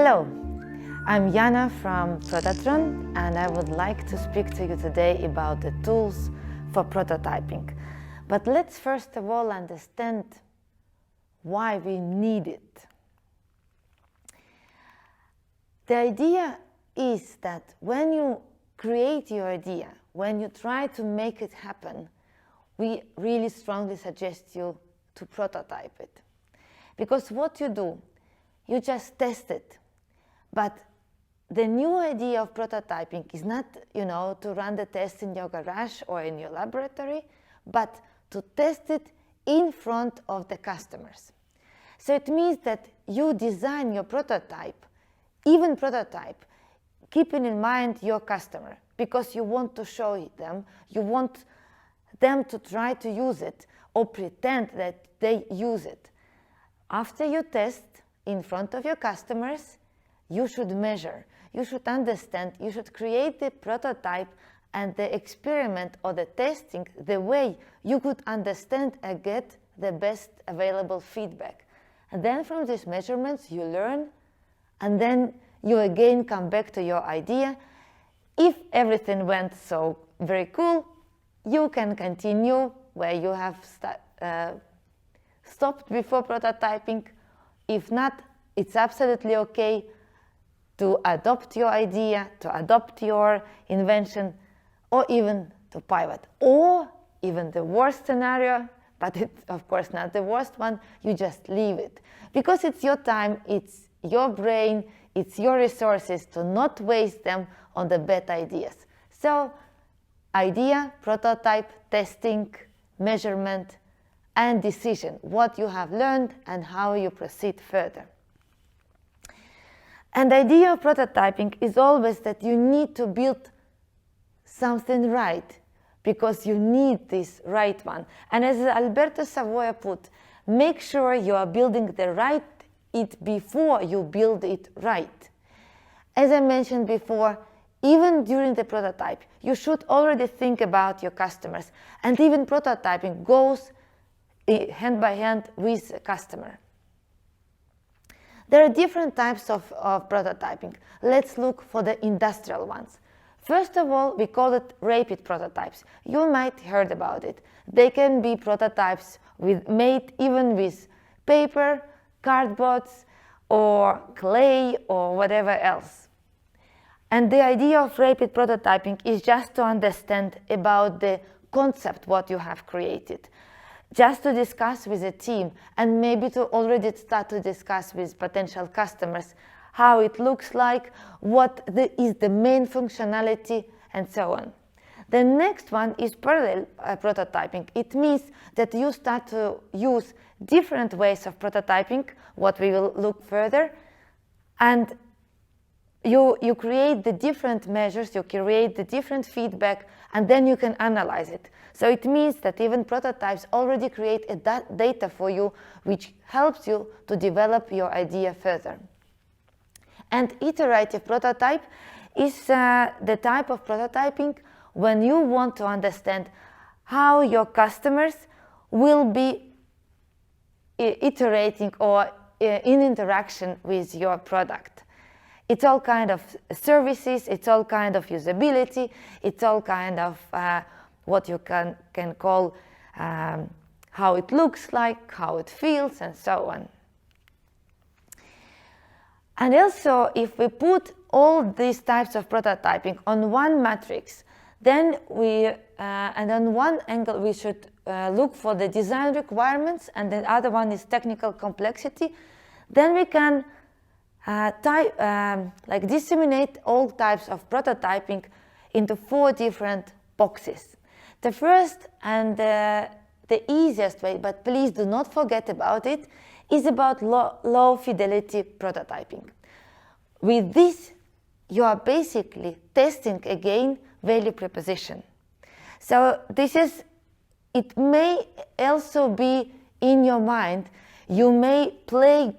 Hello, I'm Jana from Protatron, and I would like to speak to you today about the tools for prototyping. But let's first of all understand why we need it. The idea is that when you create your idea, when you try to make it happen, we really strongly suggest you to prototype it. Because what you do, you just test it. But the new idea of prototyping is not, to run the test in your garage or in your laboratory, but to test it in front of the customers. So it means that you design your prototype, even prototype, keeping in mind your customer, because you want to show them, you want them to try to use it or pretend that they use it. After you test in front of your customers, you should measure, you should understand, you should create the prototype and the experiment or the testing the way you could understand and get the best available feedback. And then from these measurements you learn, and then you again come back to your idea. If everything went so very cool, you can continue where you have stopped before prototyping. If not, it's absolutely okay to adopt your idea, to adopt your invention, or even to pivot. Or even the worst scenario, but it's of course not the worst one, you just leave it. Because it's your time, it's your brain, it's your resources to not waste them on the bad ideas. So, idea, prototype, testing, measurement, and decision, what you have learned and how you proceed further. And the idea of prototyping is always that you need to build something right, because you need this right one. And as Alberto Savoia put, make sure you are building the right it before you build it right. As I mentioned before, even during the prototype, you should already think about your customers, and even prototyping goes hand by hand with the customer. There are different types of prototyping. Let's look for the industrial ones. First of all, we call it rapid prototypes. You might heard about it. They can be prototypes made even with paper, cardboards, or clay, or whatever else. And the idea of rapid prototyping is just to understand about the concept what you have created, just to discuss with a team, and maybe to already start to discuss with potential customers how it looks like, what is the main functionality, and so on. The next one is parallel prototyping. It means that you start to use different ways of prototyping, what we will look further, and you create the different measures, you create the different feedback, and then you can analyze it. So it means that even prototypes already create a data for you, which helps you to develop your idea further. And iterative prototype is the type of prototyping when you want to understand how your customers will be iterating or in interaction with your product. It's all kind of services, it's all kind of usability, it's all kind of what you can call how it looks like, how it feels, and so on. And also, if we put all these types of prototyping on one matrix, then and on one angle we should look for the design requirements, and the other one is technical complexity. Then we can disseminate all types of prototyping into 4 different boxes. The first and the easiest way, but please do not forget about it, is about low fidelity prototyping. With this, you are basically testing again value proposition. So it may also be in your mind, you may play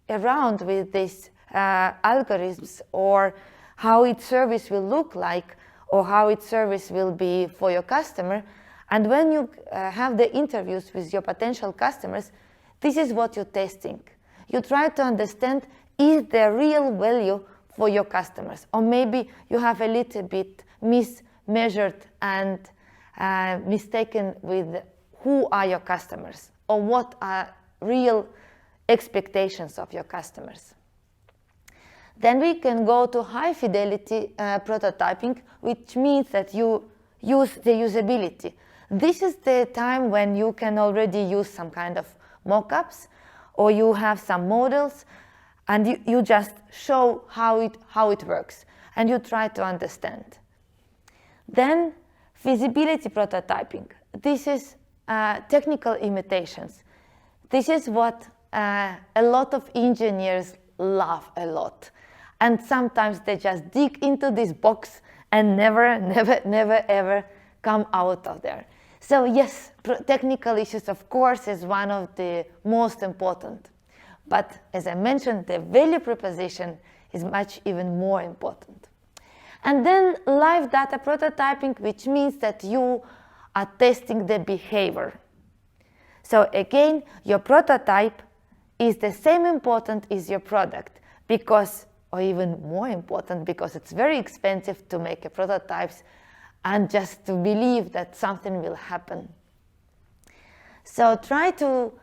around with these algorithms, or how its service will look like, or how its service will be for your customer. And when you have the interviews with your potential customers, this is what you're testing. You try to understand is the real value for your customers? Or maybe you have a little bit mismeasured and mistaken with who are your customers, or what are real expectations of your customers. Then we can go to high fidelity prototyping, which means that you use the usability. This is the time when you can already use some kind of mock-ups, or you have some models, and you just show how it works, and you try to understand. Then feasibility prototyping. This is technical imitations. This is what a lot of engineers love a lot. And sometimes they just dig into this box and never ever come out of there. So yes, technical issues, of course, is one of the most important. But as I mentioned, the value proposition is much even more important. And then live data prototyping, which means that you are testing the behavior. So again, your prototype is the same important as your product, because, or even more important, because it's very expensive to make a prototypes and just to believe that something will happen. So try to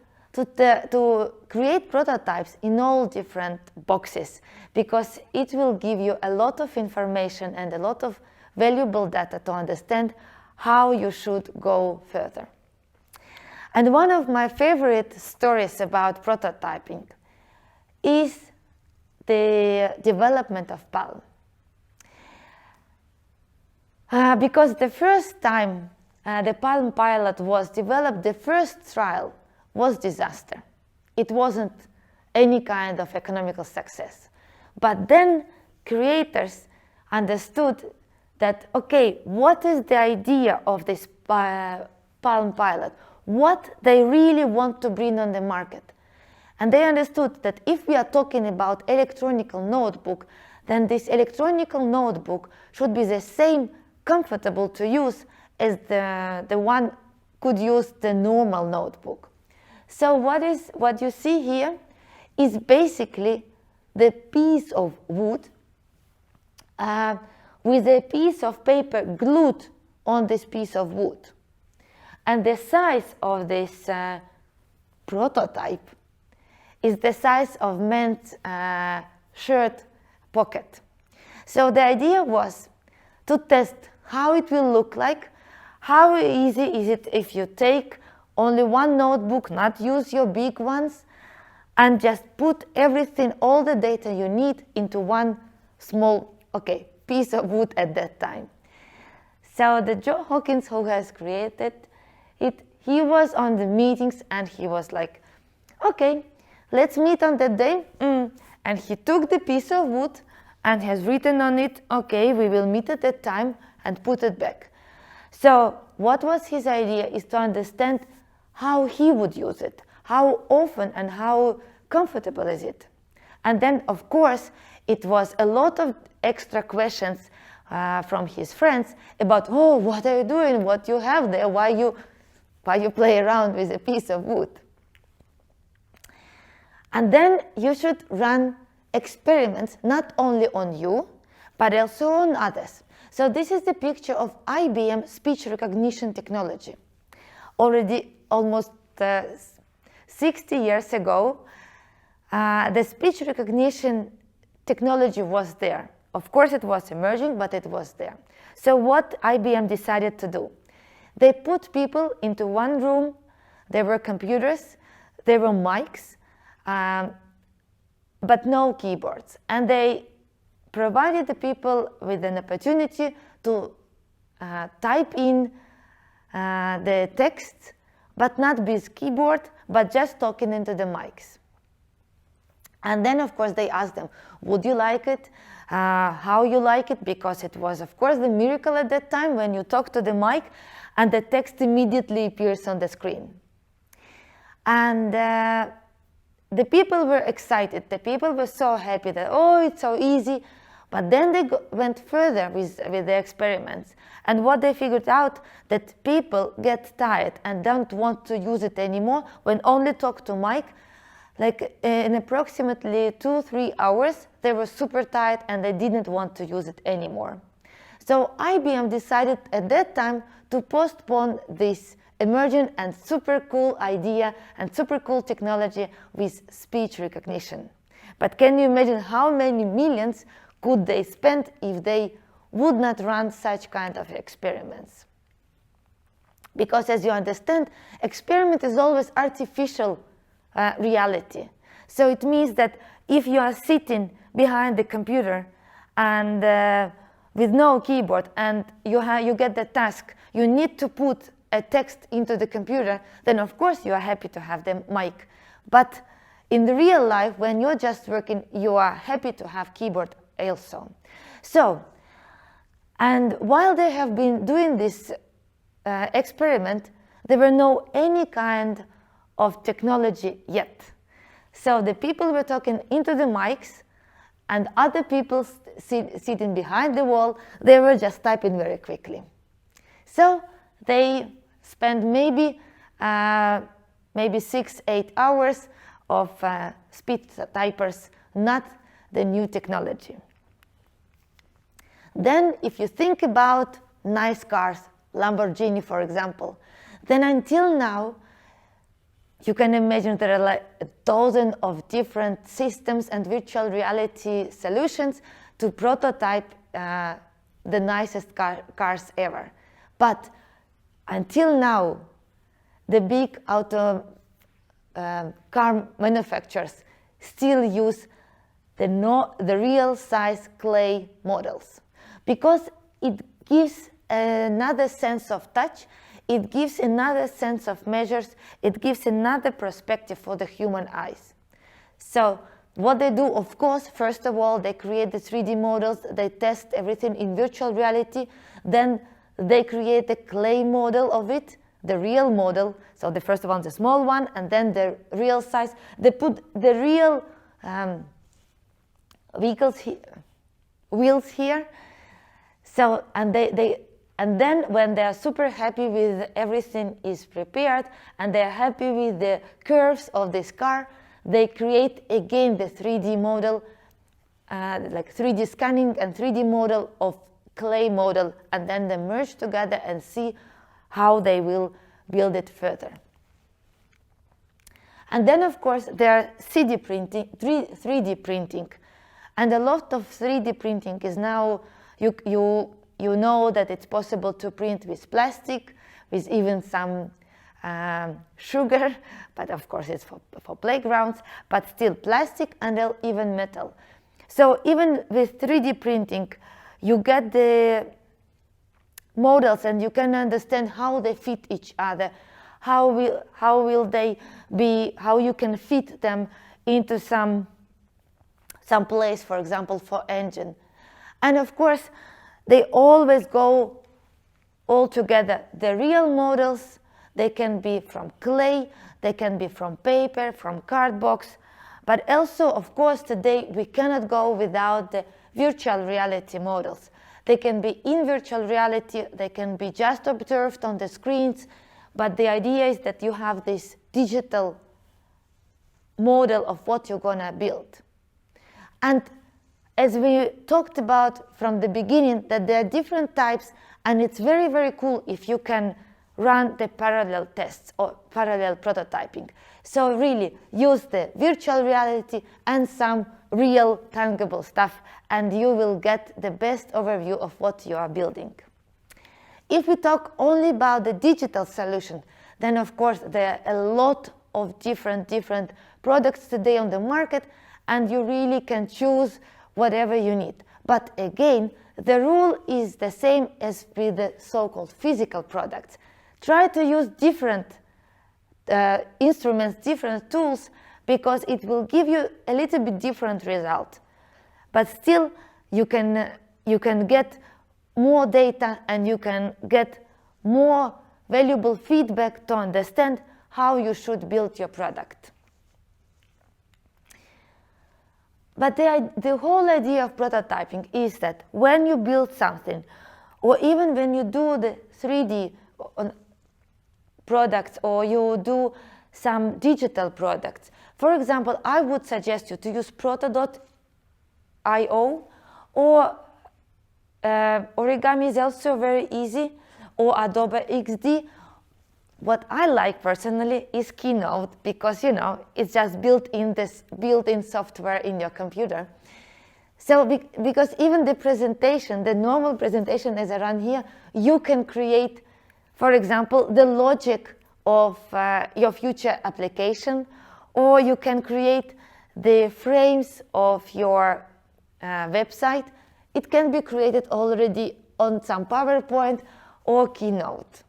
create prototypes in all different boxes, because it will give you a lot of information and a lot of valuable data to understand how you should go further. And one of my favorite stories about prototyping is the development of Palm. Because the first time the Palm pilot was developed, the first trial was disaster. It wasn't any kind of economical success. But then creators understood that, okay, what is the idea of this Palm pilot? What they really want to bring on the market. And they understood that if we are talking about electronic notebook, then this electronic notebook should be the same comfortable to use as the one could use the normal notebook. So what you see here is basically the piece of wood with a piece of paper glued on this piece of wood. And the size of this prototype is the size of men's shirt pocket. So the idea was to test how it will look like, how easy is it if you take only one notebook, not use your big ones, and just put everything, all the data you need into one small, piece of wood at that time. So the Joe Hawkins, who has created it, he was on the meetings and he was like, okay, let's meet on that day. And he took the piece of wood and has written on it, okay, we will meet at that time, and put it back. So what was his idea is to understand how he would use it, how often and how comfortable is it. And then, of course, it was a lot of extra questions from his friends about, oh, what are you doing, what you have there, why you play around with a piece of wood. And then you should run experiments not only on you, but also on others. So this is the picture of IBM speech recognition technology. Already almost 60 years ago, the speech recognition technology was there. Of course, it was emerging, but it was there. So what IBM decided to do? They put people into one room. There were computers, there were mics, but no keyboards. And they provided the people with an opportunity to type in the text, but not with keyboard, but just talking into the mics. And then, of course, they asked them, would you like it? How you like it? Because it was, of course, the miracle at that time when you talk to the mic and the text immediately appears on the screen. And the people were excited. The people were so happy that, oh, it's so easy. But then they went further with the experiments. And what they figured out, that people get tired and don't want to use it anymore when only talk to mic. like in approximately 2-3 hours, they were super tired and they didn't want to use it anymore. So IBM decided at that time to postpone this emerging and super cool idea and super cool technology with speech recognition. But can you imagine how many millions could they spend if they would not run such kind of experiments? Because as you understand, experiment is always artificial reality. So it means that if you are sitting behind the computer and with no keyboard and you get the task, you need to put a text into the computer, then of course you are happy to have the mic. But in the real life, when you're just working, you are happy to have keyboard also. So, and while they have been doing this experiment, there were no any kind of technology yet. So the people were talking into the mics, and other people sitting behind the wall, they were just typing very quickly. So they spent maybe 6-8 hours of speed typers, not the new technology. Then if you think about nice cars, Lamborghini for example, then until now you can imagine there are like 1,000 of different systems and virtual reality solutions to prototype the nicest cars ever. But until now, the big auto car manufacturers still use the real size clay models, because it gives another sense of touch, it gives another sense of measures, it gives another perspective for the human eyes. So what they do, of course, first of all, they create the 3D models, they test everything in virtual reality, then they create a clay model of it, the real model. So the first one, the small one, and then the real size. They put the real wheels here. So, and then when they are super happy with everything is prepared and they are happy with the curves of this car, they create again the 3D model, like 3D scanning and 3D model of clay model, and then they merge together and see how they will build it further. And then of course there are 3D printing, and a lot of 3D printing is now, you know that it's possible to print with plastic, with even some sugar, but of course it's for playgrounds, but still plastic and even metal. So even with 3D printing, you get the models and you can understand how they fit each other, how will they be, how you can fit them into some place, for example, for engine. And of course, they always go all together. The real models, they can be from clay, they can be from paper, from cardboard, but also, of course, today we cannot go without the virtual reality models. They can be in virtual reality, they can be just observed on the screens, but the idea is that you have this digital model of what you're gonna build. And as we talked about from the beginning, that there are different types, and it's very, very cool if you can run the parallel tests or parallel prototyping. So really use the virtual reality and some real tangible stuff, and you will get the best overview of what you are building. If we talk only about the digital solution, then of course there are a lot of different products today on the market, and you really can choose whatever you need. But again, the rule is the same as with the so-called physical products. Try to use different instruments, different tools, because it will give you a little bit different result. But still, you can get more data and you can get more valuable feedback to understand how you should build your product. But the whole idea of prototyping is that when you build something, or even when you do the 3D products, or you do some digital products. For example, I would suggest you to use proto.io, or origami is also very easy, or Adobe XD. What I like personally is Keynote, because it's just built-in software in your computer. So because even the presentation, the normal presentation as I run here, you can create, for example, the logic of your future application, or you can create the frames of your website. It can be created already on some PowerPoint or Keynote.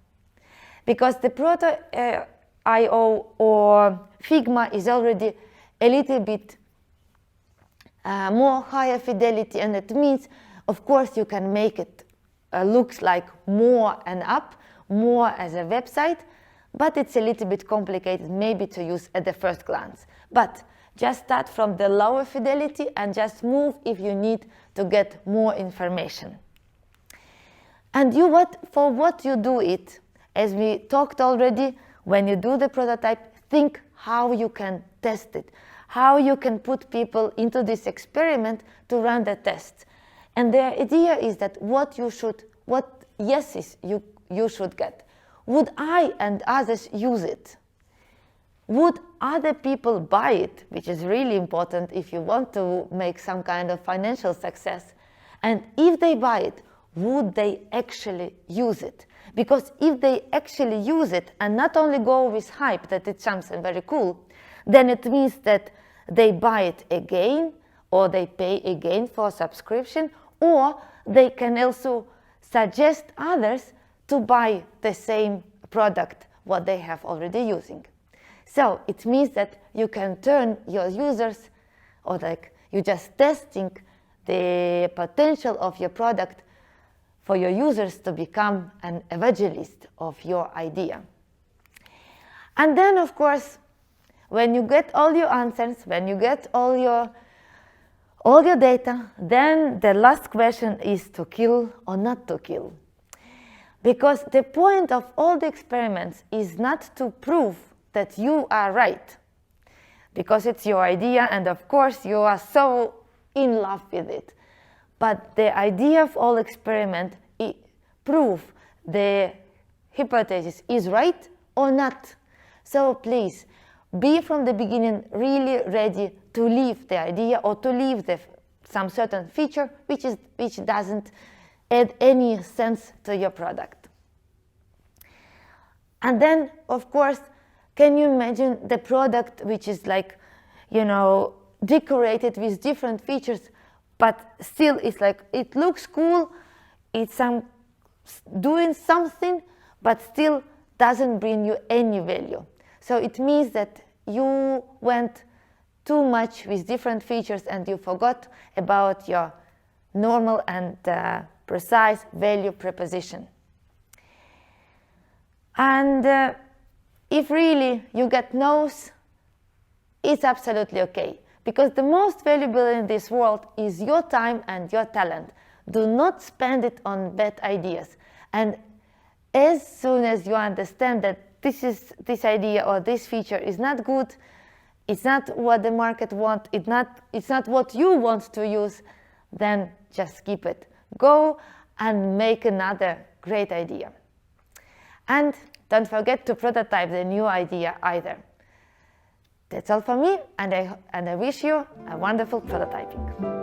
Because the Proto.io or Figma is already a little bit more higher fidelity, and it means, of course, you can make it looks like more and up, more as a website, but it's a little bit complicated maybe to use at the first glance. But just start from the lower fidelity and just move if you need to get more information. And for what you do it, as we talked already, when you do the prototype, think how you can test it, how you can put people into this experiment to run the tests. And the idea is that what yeses you should get. Would I and others use it? Would other people buy it, which is really important if you want to make some kind of financial success? And if they buy it, would they actually use it? Because if they actually use it and not only go with hype that it's something very cool, then it means that they buy it again, or they pay again for a subscription, or they can also suggest others to buy the same product what they have already using. So it means that you can turn your users, or you're just testing the potential of your product for your users to become an evangelist of your idea. And then, of course, when you get all your answers, when you get all your data, then the last question is to kill or not to kill. Because the point of all the experiments is not to prove that you are right, because it's your idea and of course you are so in love with it. But the idea of all experiment is prove the hypothesis is right or not. So please be from the beginning really ready to leave the idea or to leave some certain feature which doesn't add any sense to your product. And then, of course, can you imagine the product which is decorated with different features, but still it's it looks cool, it's doing something, but still doesn't bring you any value. So it means that you went too much with different features and you forgot about your normal and precise value proposition. And if really you get no's, it's absolutely okay. Because the most valuable in this world is your time and your talent. Do not spend it on bad ideas. And as soon as you understand that this idea or this feature is not good, it's not what the market wants, it's not what you want to use, then just keep it. Go and make another great idea. And don't forget to prototype the new idea either. That's all for me, and I wish you a wonderful prototyping.